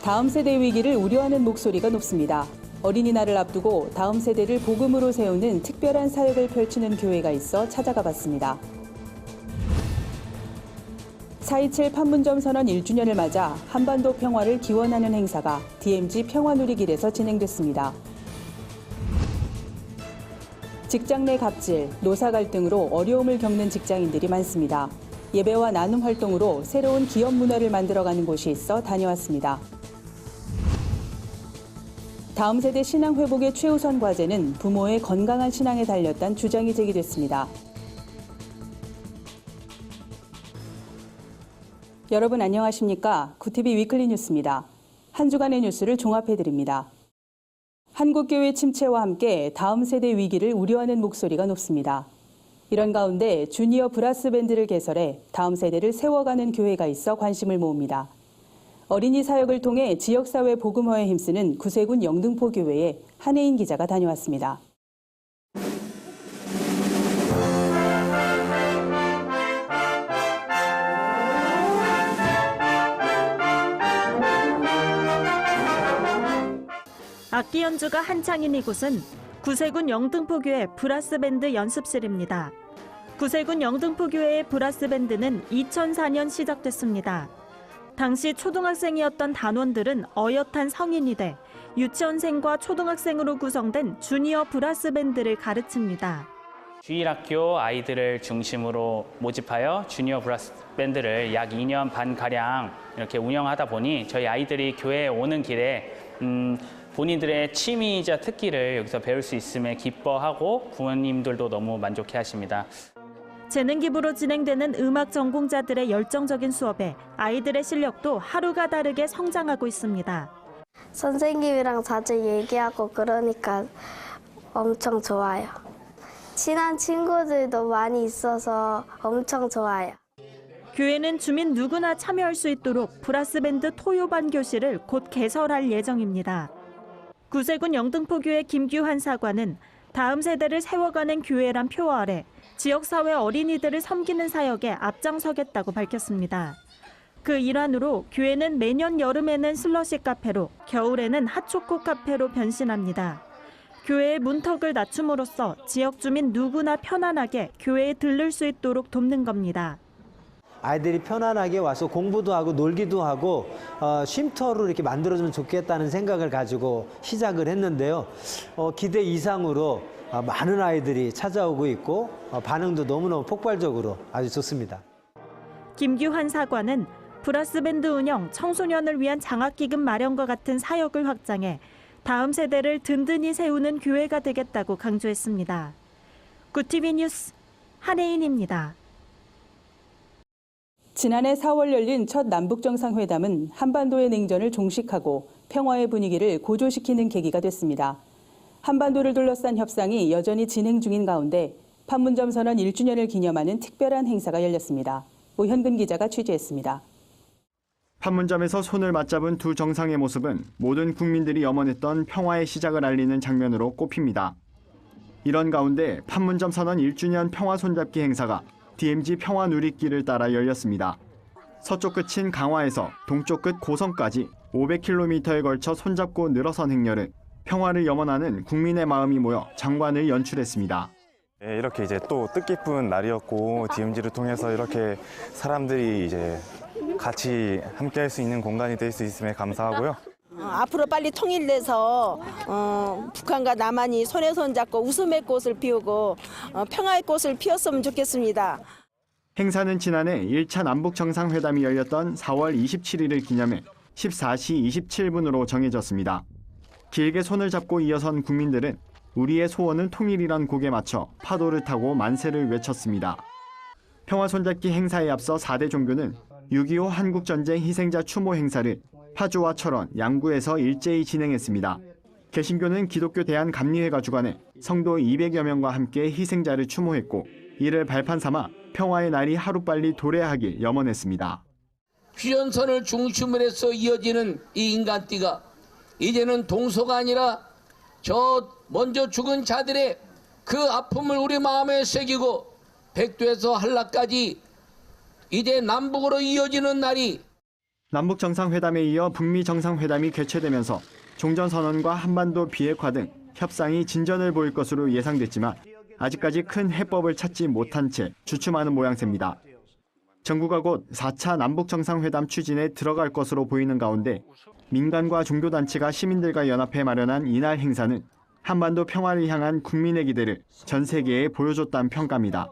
다음 세대 위기를 우려하는 목소리가 높습니다. 어린이날을 앞두고 다음 세대를 복음으로 세우는 특별한 사역을 펼치는 교회가 있어 찾아가 봤습니다. 4.27 판문점 선언 1주년을 맞아 한반도 평화를 기원하는 행사가 DMZ 평화누리길에서 진행됐습니다. 직장 내 갑질, 노사 갈등으로 어려움을 겪는 직장인들이 많습니다. 예배와 나눔 활동으로 새로운 기업 문화를 만들어가는 곳이 있어 다녀왔습니다. 다음 세대 신앙 회복의 최우선 과제는 부모의 건강한 신앙에 달렸다는 주장이 제기됐습니다. 여러분 안녕하십니까? 구티비 위클리 뉴스입니다. 한 주간의 뉴스를 종합해드립니다. 한국교회 침체와 함께 다음 세대 위기를 우려하는 목소리가 높습니다. 이런 가운데 주니어 브라스 밴드를 개설해 다음 세대를 세워가는 교회가 있어 관심을 모읍니다. 어린이 사역을 통해 지역사회 복음화에 힘쓰는 구세군 영등포교회에 한혜인 기자가 다녀왔습니다. 악기 연주가 한창인 이곳은 구세군 영등포교회 브라스밴드 연습실입니다. 구세군 영등포교회의 브라스밴드는 2004년 시작됐습니다. 당시 초등학생이었던 단원들은 어엿한 성인이 돼 유치원생과 초등학생으로 구성된 주니어 브라스밴드를 가르칩니다. 주일학교 아이들을 중심으로 모집하여 주니어 브라스밴드를 약 2년 반가량 이렇게 운영하다 보니 저희 아이들이 교회에 오는 길에 본인들의 취미이자 특기를 여기서 배울 수 있음에 기뻐하고 부모님들도 너무 만족해 하십니다. 재능 기부로 진행되는 음악 전공자들의 열정적인 수업에 아이들의 실력도 하루가 다르게 성장하고 있습니다. 선생님이랑 자주 얘기하고 그러니까 엄청 좋아요. 친한 친구들도 많이 있어서 엄청 좋아요. 교회는 주민 누구나 참여할 수 있도록 브라스밴드 토요반 교실을 곧 개설할 예정입니다. 구세군 영등포교회 김규환 사관은 다음 세대를 세워가는 교회란 표 아래 지역사회 어린이들을 섬기는 사역에 앞장서겠다고 밝혔습니다. 그 일환으로 교회는 매년 여름에는 슬러시 카페로, 겨울에는 핫초코 카페로 변신합니다. 교회의 문턱을 낮춤으로써 지역 주민 누구나 편안하게 교회에 들를 수 있도록 돕는 겁니다. 아이들이 편안하게 와서 공부도 하고 놀기도 하고 쉼터로 이렇게 만들어주면 좋겠다는 생각을 가지고 시작을 했는데요. 기대 이상으로 많은 아이들이 찾아오고 있고 반응도 너무너무 폭발적으로 아주 좋습니다. 김규환 사관은 브라스밴드 운영, 청소년을 위한 장학기금 마련과 같은 사역을 확장해 다음 세대를 든든히 세우는 교회가 되겠다고 강조했습니다. 구티비 뉴스 한혜인입니다. 지난해 4월 열린 첫 남북정상회담은 한반도의 냉전을 종식하고 평화의 분위기를 고조시키는 계기가 됐습니다. 한반도를 둘러싼 협상이 여전히 진행 중인 가운데 판문점 선언 1주년을 기념하는 특별한 행사가 열렸습니다. 오현근 기자가 취재했습니다. 판문점에서 손을 맞잡은 두 정상의 모습은 모든 국민들이 염원했던 평화의 시작을 알리는 장면으로 꼽힙니다. 이런 가운데 판문점 선언 1주년 평화 손잡기 행사가 DMZ 평화누리길을 따라 열렸습니다. 서쪽 끝인 강화에서 동쪽 끝 고성까지 500km에 걸쳐 손잡고 늘어선 행렬은 평화를 염원하는 국민의 마음이 모여 장관을 연출했습니다. 이렇게 이제 또 뜻깊은 날이었고 DMZ를 통해서 이렇게 사람들이 이제 같이 함께할 수 있는 공간이 될 수 있음에 감사하고요. 앞으로 빨리 통일돼서 북한과 남한이 손에 손 잡고 웃음의 꽃을 피우고 평화의 꽃을 피웠으면 좋겠습니다. 행사는 지난해 1차 남북정상회담이 열렸던 4월 27일을 기념해 14시 27분으로 정해졌습니다. 길게 손을 잡고 이어선 국민들은 우리의 소원은 통일이란 곡에 맞춰 파도를 타고 만세를 외쳤습니다. 평화 손잡기 행사에 앞서 4대 종교는 6.25 한국전쟁 희생자 추모 행사를 파주와 철원, 양구에서 일제히 진행했습니다. 개신교는 기독교 대한감리회가 주관해 성도 200여 명과 함께 희생자를 추모했고 이를 발판 삼아 평화의 날이 하루빨리 도래하길 염원했습니다. 휴전선을 중심으로 해서 이어지는 이 인간띠가 이제는 동서가 아니라 저 먼저 죽은 자들의 그 아픔을 우리 마음에 새기고 백두에서 한라까지 이제 남북으로 이어지는 날이 남북 정상회담에 이어 북미 정상회담이 개최되면서 종전선언과 한반도 비핵화 등 협상이 진전을 보일 것으로 예상됐지만 아직까지 큰 해법을 찾지 못한 채 주춤하는 모양새입니다. 정부가 곧 4차 남북 정상회담 추진에 들어갈 것으로 보이는 가운데 민간과 종교단체가 시민들과 연합해 마련한 이날 행사는 한반도 평화를 향한 국민의 기대를 전 세계에 보여줬다는 평가입니다.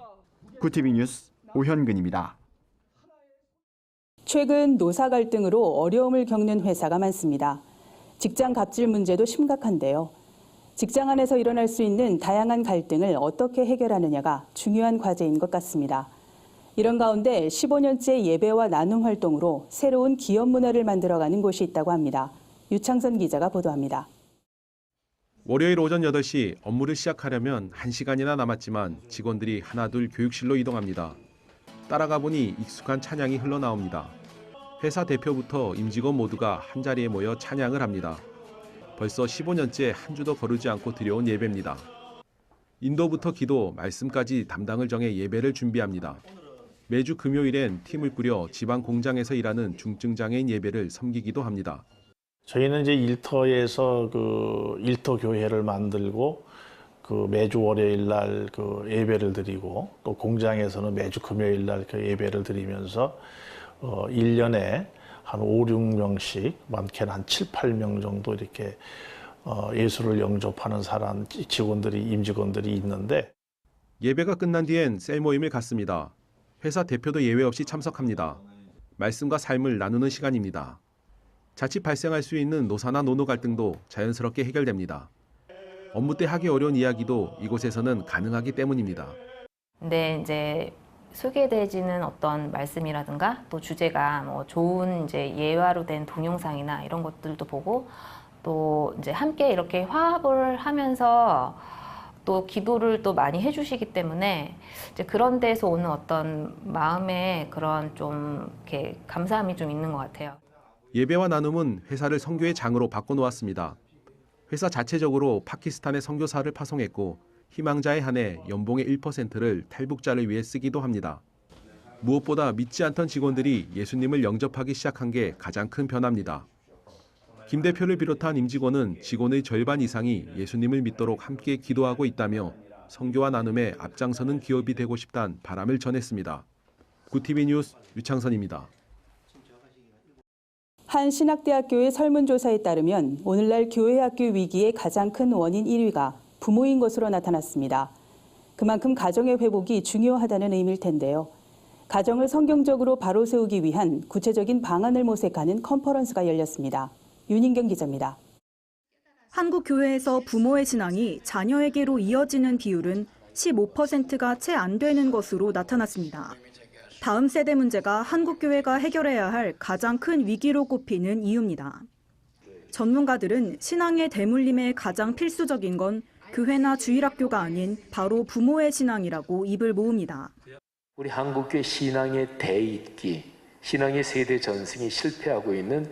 구티비 뉴스 오현근입니다. 최근 노사 갈등으로 어려움을 겪는 회사가 많습니다. 직장 갑질 문제도 심각한데요. 직장 안에서 일어날 수 있는 다양한 갈등을 어떻게 해결하느냐가 중요한 과제인 것 같습니다. 이런 가운데 15년째 예배와 나눔 활동으로 새로운 기업 문화를 만들어가는 곳이 있다고 합니다. 유창선 기자가 보도합니다. 월요일 오전 8시 업무를 시작하려면 1시간이나 남았지만 직원들이 하나둘 교육실로 이동합니다. 따라가 보니 익숙한 찬양이 흘러나옵니다. 회사 대표부터 임직원 모두가 한자리에 모여 찬양을 합니다. 벌써 15년째 한 주도 거르지 않고 드려온 예배입니다. 인도부터 기도, 말씀까지 담당을 정해 예배를 준비합니다. 매주 금요일엔 팀을 꾸려 지방 공장에서 일하는 중증장애인 예배를 섬기기도 합니다. 저희는 이제 일터에서 그 일터 교회를 만들고 그 매주 월요일 날 그 예배를 드리고 또 공장에서는 매주 금요일 날 그 예배를 드리면서 1년에 한 5, 6명씩 많게는 한 7, 8명 정도 이렇게 예수를 영접하는 사람 직원들이 임직원들이 있는데 예배가 끝난 뒤엔 셀 모임을 갖습니다. 회사 대표도 예외 없이 참석합니다. 말씀과 삶을 나누는 시간입니다. 자칫 발생할 수 있는 노사나 노노 갈등도 자연스럽게 해결됩니다. 업무 때 하기 어려운 이야기도 이곳에서는 가능하기 때문입니다. 근데 이제 소개되지는 어떤 말씀이라든가 또 주제가 뭐 좋은 이제 예화로 된 동영상이나 이런 것들도 보고 또 이제 함께 이렇게 화합을 하면서 또 기도를 또 많이 해주시기 때문에 이제 그런 데서 오는 어떤 마음의 그런 좀 이렇게 감사함이 좀 있는 것 같아요. 예배와 나눔은 회사를 선교의 장으로 바꿔놓았습니다. 회사 자체적으로 파키스탄에 선교사를 파송했고 희망자에 한해 연봉의 1%를 탈북자를 위해 쓰기도 합니다. 무엇보다 믿지 않던 직원들이 예수님을 영접하기 시작한 게 가장 큰 변화입니다. 김 대표를 비롯한 임직원은 직원의 절반 이상이 예수님을 믿도록 함께 기도하고 있다며 선교와 나눔에 앞장서는 기업이 되고 싶다는 바람을 전했습니다. 구티비 뉴스 유창선입니다. 한 신학대학교의 설문조사에 따르면 오늘날 교회학교 위기의 가장 큰 원인 1위가 부모인 것으로 나타났습니다. 그만큼 가정의 회복이 중요하다는 의미일 텐데요. 가정을 성경적으로 바로 세우기 위한 구체적인 방안을 모색하는 컨퍼런스가 열렸습니다. 윤인경 기자입니다. 한국 교회에서 부모의 신앙이 자녀에게로 이어지는 비율은 15%가 채 안 되는 것으로 나타났습니다. 다음 세대 문제가 한국 교회가 해결해야 할 가장 큰 위기로 꼽히는 이유입니다. 전문가들은 신앙의 대물림에 가장 필수적인 건 교회나 주일학교가 아닌 바로 부모의 신앙이라고 입을 모읍니다. 우리 한국교회 신앙의 대입기, 신앙의 세대 전승이 실패하고 있는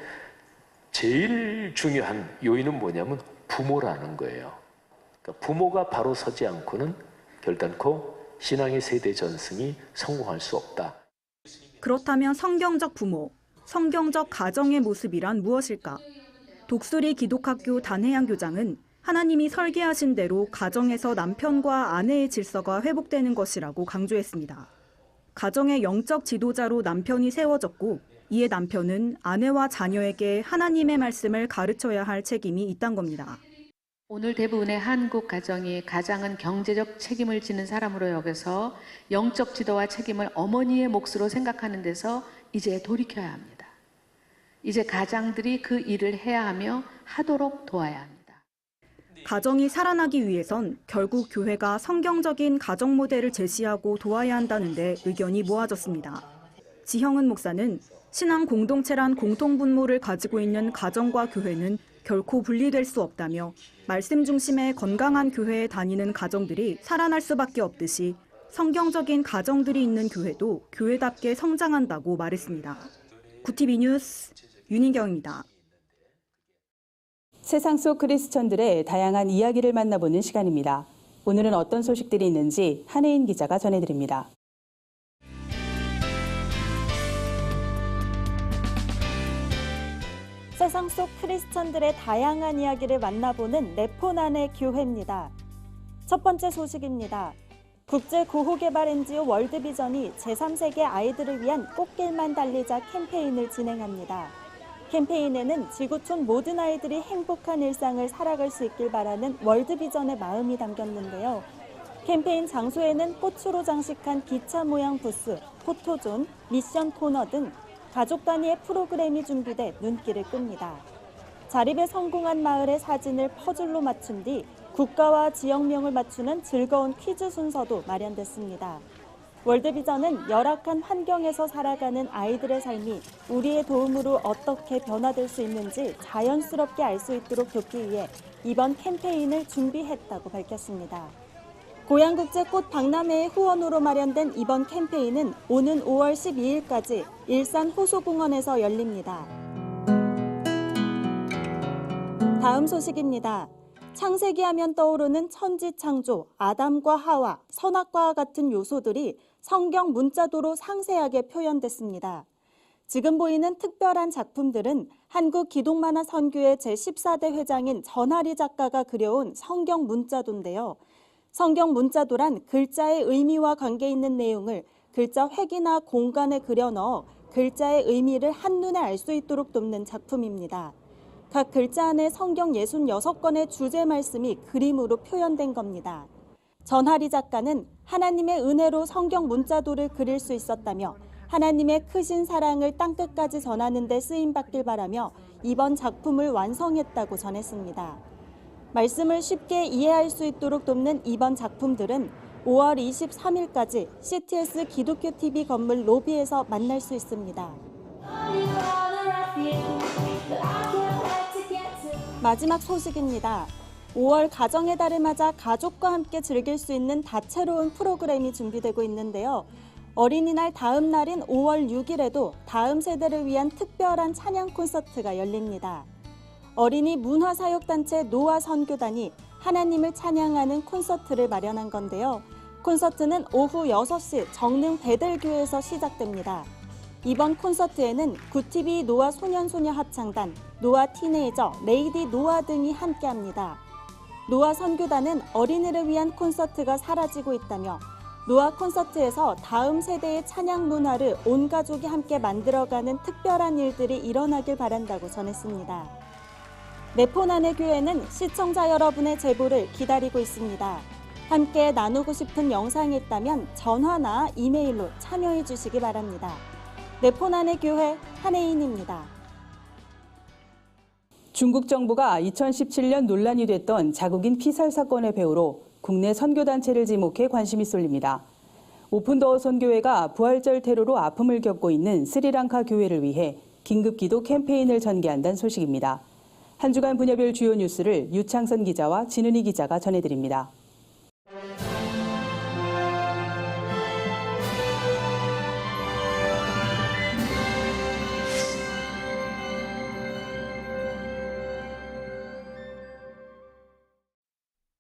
제일 중요한 요인은 뭐냐면 부모라는 거예요. 그러니까 부모가 바로 서지 않고는 결단코 신앙의 세대 전승이 성공할 수 없다. 그렇다면 성경적 부모, 성경적 가정의 모습이란 무엇일까? 독수리 기독학교 단혜양 교장은 하나님이 설계하신 대로 가정에서 남편과 아내의 질서가 회복되는 것이라고 강조했습니다. 가정의 영적 지도자로 남편이 세워졌고 이에 남편은 아내와 자녀에게 하나님의 말씀을 가르쳐야 할 책임이 있다는 겁니다. 오늘 대부분의 한국 가정이 가장은 경제적 책임을 지는 사람으로 여겨서 영적 지도와 책임을 어머니의 몫으로 생각하는 데서 이제 돌이켜야 합니다. 이제 가장들이 그 일을 해야 하며 하도록 도와야 합니다. 가정이 살아나기 위해선 결국 교회가 성경적인 가정 모델을 제시하고 도와야 한다는데 의견이 모아졌습니다. 지형은 목사는 신앙 공동체란 공통 분모를 가지고 있는 가정과 교회는 결코 분리될 수 없다며 말씀 중심의 건강한 교회에 다니는 가정들이 살아날 수밖에 없듯이 성경적인 가정들이 있는 교회도 교회답게 성장한다고 말했습니다. 구티비 뉴스 윤인경입니다. 세상 속 크리스천들의 다양한 이야기를 만나보는 시간입니다. 오늘은 어떤 소식들이 있는지 한혜인 기자가 전해드립니다. 세상 속 크리스천들의 다양한 이야기를 만나보는 네포난의 교회입니다. 첫 번째 소식입니다. 국제구호개발 NGO 월드비전이 제3세계 아이들을 위한 꽃길만 달리자 캠페인을 진행합니다. 캠페인에는 지구촌 모든 아이들이 행복한 일상을 살아갈 수 있길 바라는 월드비전의 마음이 담겼는데요. 캠페인 장소에는 꽃으로 장식한 기차 모양 부스, 포토존, 미션 코너 등 가족 단위의 프로그램이 준비돼 눈길을 끕니다. 자립에 성공한 마을의 사진을 퍼즐로 맞춘 뒤 국가와 지역명을 맞추는 즐거운 퀴즈 순서도 마련됐습니다. 월드비전은 열악한 환경에서 살아가는 아이들의 삶이 우리의 도움으로 어떻게 변화될 수 있는지 자연스럽게 알 수 있도록 돕기 위해 이번 캠페인을 준비했다고 밝혔습니다. 고양국제꽃 박람회의 후원으로 마련된 이번 캠페인은 오는 5월 12일까지 일산 호수공원에서 열립니다. 다음 소식입니다. 창세기 하면 떠오르는 천지창조, 아담과 하와, 선악과와 같은 요소들이 성경 문자도로 상세하게 표현됐습니다. 지금 보이는 특별한 작품들은 한국기독만화선교회 제14대 회장인 전하리 작가가 그려온 성경 문자도인데요. 성경 문자도란 글자의 의미와 관계 있는 내용을 글자 획이나 공간에 그려 넣어 글자의 의미를 한눈에 알 수 있도록 돕는 작품입니다. 각 글자 안에 성경 66권의 주제 말씀이 그림으로 표현된 겁니다. 전하리 작가는 하나님의 은혜로 성경 문자도를 그릴 수 있었다며 하나님의 크신 사랑을 땅끝까지 전하는 데 쓰임받길 바라며 이번 작품을 완성했다고 전했습니다. 말씀을 쉽게 이해할 수 있도록 돕는 이번 작품들은 5월 23일까지 CTS 기독교 TV 건물 로비에서 만날 수 있습니다. 마지막 소식입니다. 5월 가정의 달을 맞아 가족과 함께 즐길 수 있는 다채로운 프로그램이 준비되고 있는데요. 어린이날 다음 날인 5월 6일에도 다음 세대를 위한 특별한 찬양 콘서트가 열립니다. 어린이 문화사역단체 노아 선교단이 하나님을 찬양하는 콘서트를 마련한 건데요. 콘서트는 오후 6시 정릉 베델교회에서 시작됩니다. 이번 콘서트에는 구티비 노아 소년소녀 합창단, 노아 티네이저, 레이디 노아 등이 함께합니다. 노아 선교단은 어린이를 위한 콘서트가 사라지고 있다며 노아 콘서트에서 다음 세대의 찬양 문화를 온 가족이 함께 만들어가는 특별한 일들이 일어나길 바란다고 전했습니다. 네포난의 교회는 시청자 여러분의 제보를 기다리고 있습니다. 함께 나누고 싶은 영상이 있다면 전화나 이메일로 참여해 주시기 바랍니다. 네포난의 교회 한혜인입니다. 중국 정부가 2017년 논란이 됐던 자국인 피살 사건의 배후로 국내 선교단체를 지목해 관심이 쏠립니다. 오픈도어 선교회가 부활절 테러로 아픔을 겪고 있는 스리랑카 교회를 위해 긴급기도 캠페인을 전개한다는 소식입니다. 한 주간 분야별 주요 뉴스를 유창선 기자와 진은희 기자가 전해드립니다.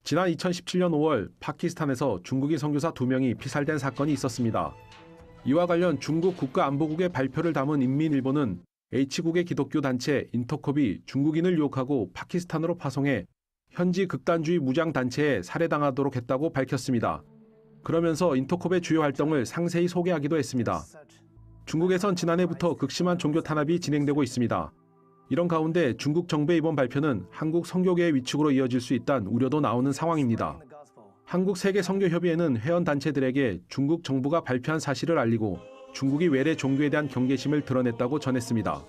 지난 2017년 5월 파키스탄에서 중국인 선교사 2명이 피살된 사건이 있었습니다. 이와 관련 중국 국가안보국의 발표를 담은 인민일보는 H국의 기독교 단체 인터콥이 중국인을 유혹하고 파키스탄으로 파송해 현지 극단주의 무장단체에 살해당하도록 했다고 밝혔습니다. 그러면서 인터콥의 주요 활동을 상세히 소개하기도 했습니다. 중국에선 지난해부터 극심한 종교 탄압이 진행되고 있습니다. 이런 가운데 중국 정부의 이번 발표는 한국 선교계의 위축으로 이어질 수 있다는 우려도 나오는 상황입니다. 한국 세계선교협의회는 회원단체들에게 중국 정부가 발표한 사실을 알리고 중국이 외래 종교에 대한 경계심을 드러냈다고 전했습니다.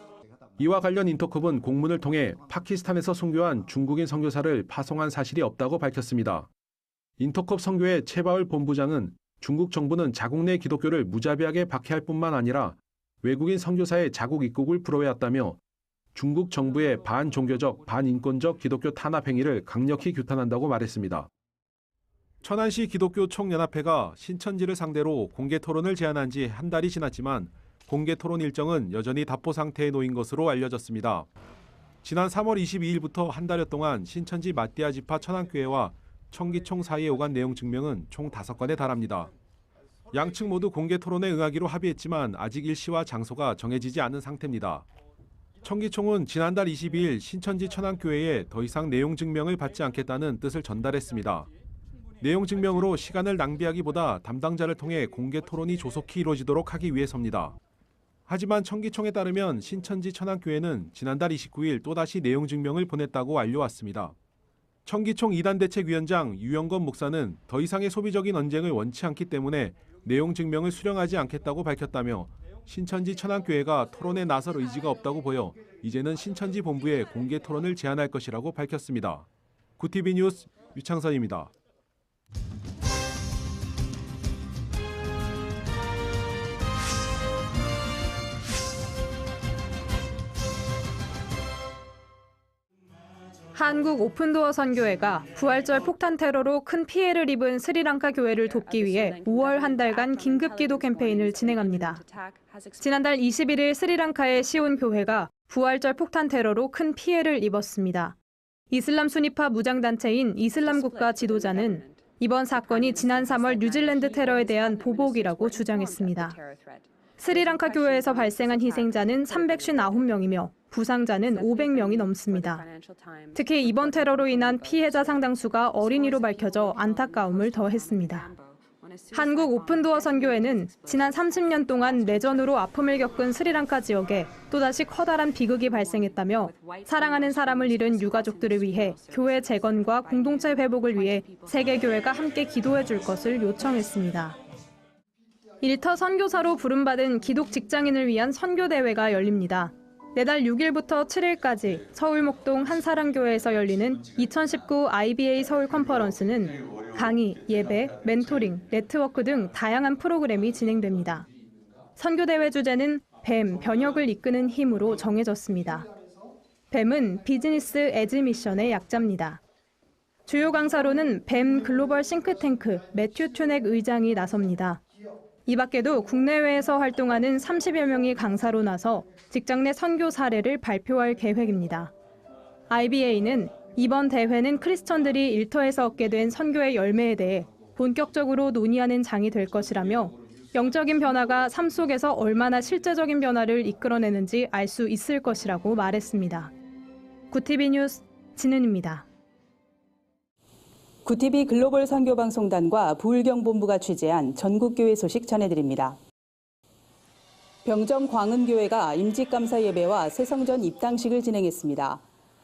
이와 관련 인터콥은 공문을 통해 파키스탄에서 선교한 중국인 선교사를 파송한 사실이 없다고 밝혔습니다. 인터콥 선교회 최바울 본부장은 중국 정부는 자국 내 기독교를 무자비하게 박해할 뿐만 아니라 외국인 선교사의 자국 입국을 불허해왔다며 중국 정부의 반종교적, 반인권적 기독교 탄압 행위를 강력히 규탄한다고 말했습니다. 천안시 기독교 총연합회가 신천지를 상대로 공개 토론을 제안한 지 한 달이 지났지만 공개 토론 일정은 여전히 답보 상태에 놓인 것으로 알려졌습니다. 지난 3월 22일부터 한 달여 동안 신천지 마띠아 지파 천안교회와 청기총 사이에 오간 내용 증명은 총 5건에 달합니다. 양측 모두 공개 토론에 응하기로 합의했지만 아직 일시와 장소가 정해지지 않은 상태입니다. 청기총은 지난달 22일 신천지 천안교회에 더 이상 내용 증명을 받지 않겠다는 뜻을 전달했습니다. 내용 증명으로 시간을 낭비하기보다 담당자를 통해 공개 토론이 조속히 이루어지도록 하기 위해서입니다. 하지만 청기총에 따르면 신천지 천안교회는 지난달 29일 또다시 내용 증명을 보냈다고 알려왔습니다. 청기총 2단 대책위원장 유영건 목사는 더 이상의 소비적인 언쟁을 원치 않기 때문에 내용 증명을 수령하지 않겠다고 밝혔다며 신천지 천안교회가 토론에 나설 의지가 없다고 보여 이제는 신천지 본부에 공개 토론을 제안할 것이라고 밝혔습니다. 구TV 뉴스 유창선입니다. 한국 오픈도어 선교회가 부활절 폭탄 테러로 큰 피해를 입은 스리랑카 교회를 돕기 위해 5월 한 달간 긴급기도 캠페인을 진행합니다. 지난달 21일 스리랑카의 시온 교회가 부활절 폭탄 테러로 큰 피해를 입었습니다. 이슬람 순위파 무장단체인 이슬람국가 지도자는 이번 사건이 지난 3월 뉴질랜드 테러에 대한 보복이라고 주장했습니다. 스리랑카 교회에서 발생한 희생자는 359명이며 부상자는 500명이 넘습니다. 특히 이번 테러로 인한 피해자 상당수가 어린이로 밝혀져 안타까움을 더했습니다. 한국 오픈도어 선교회는 지난 30년 동안 내전으로 아픔을 겪은 스리랑카 지역에 또다시 커다란 비극이 발생했다며 사랑하는 사람을 잃은 유가족들을 위해 교회 재건과 공동체 회복을 위해 세계교회가 함께 기도해 줄 것을 요청했습니다. 일터 선교사로 부름받은 기독 직장인을 위한 선교대회가 열립니다. 내달 6일부터 7일까지 서울 목동 한사랑교회에서 열리는 2019 IBA 서울 컨퍼런스는 강의, 예배, 멘토링, 네트워크 등 다양한 프로그램이 진행됩니다. 선교대회 주제는 뱀, 변혁을 이끄는 힘으로 정해졌습니다. 뱀은 비즈니스 에즈 미션의 약자입니다. 주요 강사로는 뱀 글로벌 싱크탱크 매튜 튜넥 의장이 나섭니다. 이 밖에도 국내외에서 활동하는 30여 명이 강사로 나서 직장 내 선교 사례를 발표할 계획입니다. IBA는 이번 대회는 크리스천들이 일터에서 얻게 된 선교의 열매에 대해 본격적으로 논의하는 장이 될 것이라며 영적인 변화가 삶 속에서 얼마나 실제적인 변화를 이끌어내는지 알 수 있을 것이라고 말했습니다. 구TV 뉴스 진은입니다. 구TV 글로벌 선교방송단과 부울경본부가 취재한 전국교회 소식 전해드립니다. 병정 광은교회가 임직감사 예배와 새성전 입당식을 진행했습니다.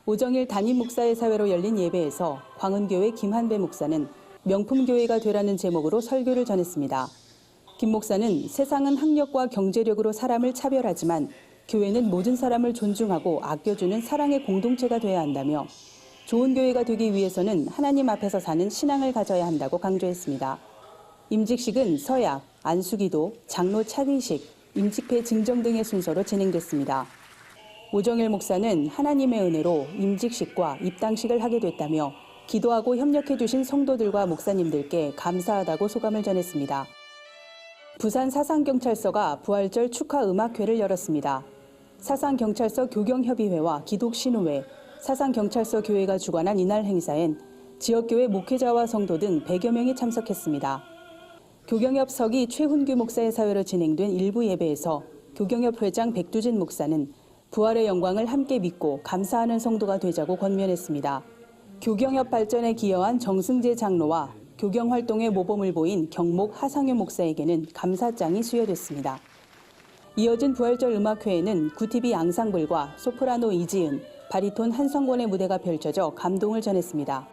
오정일 담임 목사의 사회로 열린 예배에서 광은교회 김한배 목사는 명품교회가 되라는 제목으로 설교를 전했습니다. 김 목사는 세상은 학력과 경제력으로 사람을 차별하지만 교회는 모든 사람을 존중하고 아껴주는 사랑의 공동체가 되어야 한다며 좋은 교회가 되기 위해서는 하나님 앞에서 사는 신앙을 가져야 한다고 강조했습니다. 임직식은 서약, 안수기도, 장로 차기식, 임직패 증정 등의 순서로 진행됐습니다. 오정일 목사는 하나님의 은혜로 임직식과 입당식을 하게 됐다며 기도하고 협력해 주신 성도들과 목사님들께 감사하다고 소감을 전했습니다. 부산 사상경찰서가 부활절 축하 음악회를 열었습니다. 사상경찰서 교경협의회와 기독신우회, 사상경찰서 교회가 주관한 이날 행사엔 지역교회 목회자와 성도 등 100여 명이 참석했습니다. 교경협 서기 최훈규 목사의 사회로 진행된 일부 예배에서 교경협 회장 백두진 목사는 부활의 영광을 함께 믿고 감사하는 성도가 되자고 권면했습니다. 교경협 발전에 기여한 정승재 장로와 교경 활동에 모범을 보인 경목 하상효 목사에게는 감사장이 수여됐습니다. 이어진 부활절 음악회에는 구TV 앙상블과 소프라노 이지은, 바리톤 한성권의 무대가 펼쳐져 감동을 전했습니다.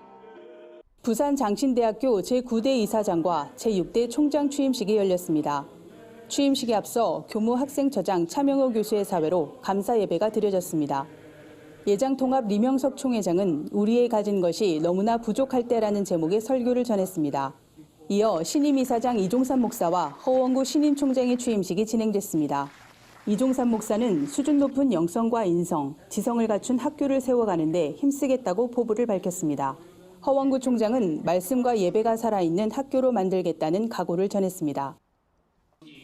부산 장신대학교 제9대 이사장과 제6대 총장 취임식이 열렸습니다. 취임식에 앞서 교무학생처장 차명호 교수의 사회로 감사 예배가 드려졌습니다. 예장통합 리명석 총회장은 우리의 가진 것이 너무나 부족할 때라는 제목의 설교를 전했습니다. 이어 신임 이사장 이종삼 목사와 허원구 신임 총장의 취임식이 진행됐습니다. 이종삼 목사는 수준 높은 영성과 인성, 지성을 갖춘 학교를 세워가는데 힘쓰겠다고 포부를 밝혔습니다. 허원구 총장은 말씀과 예배가 살아있는 학교로 만들겠다는 각오를 전했습니다.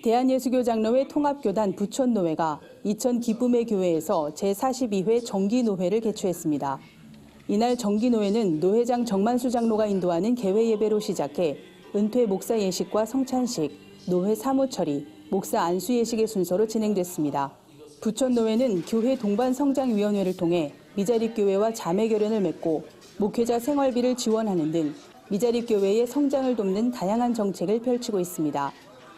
대한예수교 장로회 통합교단 부천노회가 이천 기쁨의 교회에서 제42회 정기노회를 개최했습니다. 이날 정기노회는 노회장 정만수 장로가 인도하는 개회 예배로 시작해 은퇴 목사 예식과 성찬식, 노회 사무 처리, 목사 안수 예식의 순서로 진행됐습니다. 부천노회는 교회 동반성장위원회를 통해 미자립교회와 자매결연을 맺고 목회자 생활비를 지원하는 등 미자립교회의 성장을 돕는 다양한 정책을 펼치고 있습니다.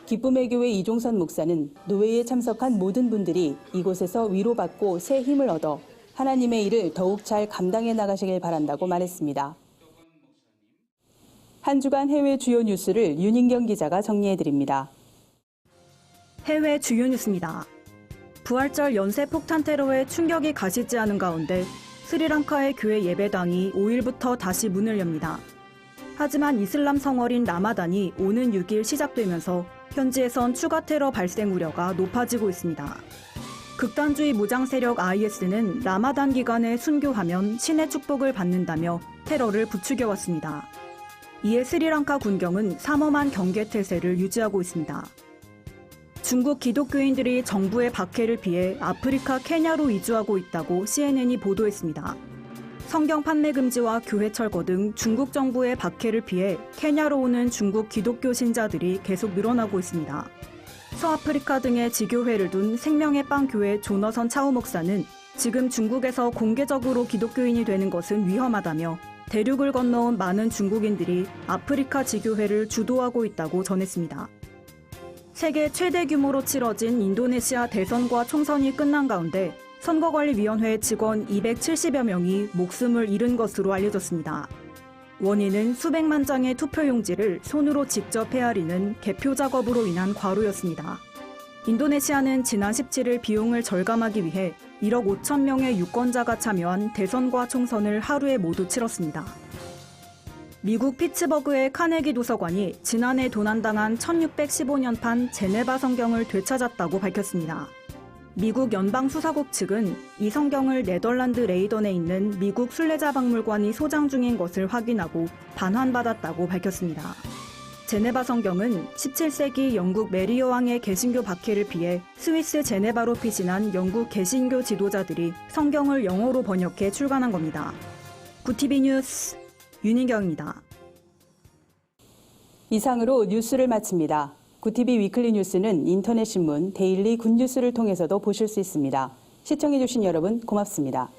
기쁨의 교회 이종선 목사는 노회에 참석한 모든 분들이 이곳에서 위로받고 새 힘을 얻어 하나님의 일을 더욱 잘 감당해 나가시길 바란다고 말했습니다. 한 주간 해외 주요 뉴스를 윤인경 기자가 정리해드립니다. 해외 주요 뉴스입니다. 부활절 연쇄 폭탄 테러에 충격이 가시지 않은 가운데 스리랑카의 교회 예배당이 5일부터 다시 문을 엽니다. 하지만 이슬람 성월인 라마단이 오는 6일 시작되면서 현지에선 추가 테러 발생 우려가 높아지고 있습니다. 극단주의 무장 세력 IS는 라마단 기간에 순교하면 신의 축복을 받는다며 테러를 부추겨왔습니다. 이에 스리랑카 군경은 삼엄한 경계 태세를 유지하고 있습니다. 중국 기독교인들이 정부의 박해를 피해 아프리카 케냐로 이주하고 있다고 CNN이 보도했습니다. 성경 판매 금지와 교회 철거 등 중국 정부의 박해를 피해 케냐로 오는 중국 기독교 신자들이 계속 늘어나고 있습니다. 서아프리카 등의 지교회를 둔 생명의 빵 교회 조너선 차우 목사는 지금 중국에서 공개적으로 기독교인이 되는 것은 위험하다며 대륙을 건너온 많은 중국인들이 아프리카 지교회를 주도하고 있다고 전했습니다. 세계 최대 규모로 치러진 인도네시아 대선과 총선이 끝난 가운데 선거관리위원회 직원 270여 명이 목숨을 잃은 것으로 알려졌습니다. 원인은 수백만 장의 투표용지를 손으로 직접 헤아리는 개표 작업으로 인한 과로였습니다. 인도네시아는 지난 17일 비용을 절감하기 위해 1억 5천 명의 유권자가 참여한 대선과 총선을 하루에 모두 치렀습니다. 미국 피츠버그의 카네기 도서관이 지난해 도난당한 1615년판 제네바 성경을 되찾았다고 밝혔습니다. 미국 연방수사국 측은 이 성경을 네덜란드 레이던에 있는 미국 순례자 박물관이 소장 중인 것을 확인하고 반환받았다고 밝혔습니다. 제네바 성경은 17세기 영국 메리 여왕의 개신교 박해를 피해 스위스 제네바로 피신한 영국 개신교 지도자들이 성경을 영어로 번역해 출간한 겁니다. 구티비 뉴스 윤인경입니다. 이상으로 뉴스를 마칩니다. 구티비 위클리 뉴스는 인터넷 신문 데일리 굿뉴스를 통해서도 보실 수 있습니다. 시청해주신 여러분 고맙습니다.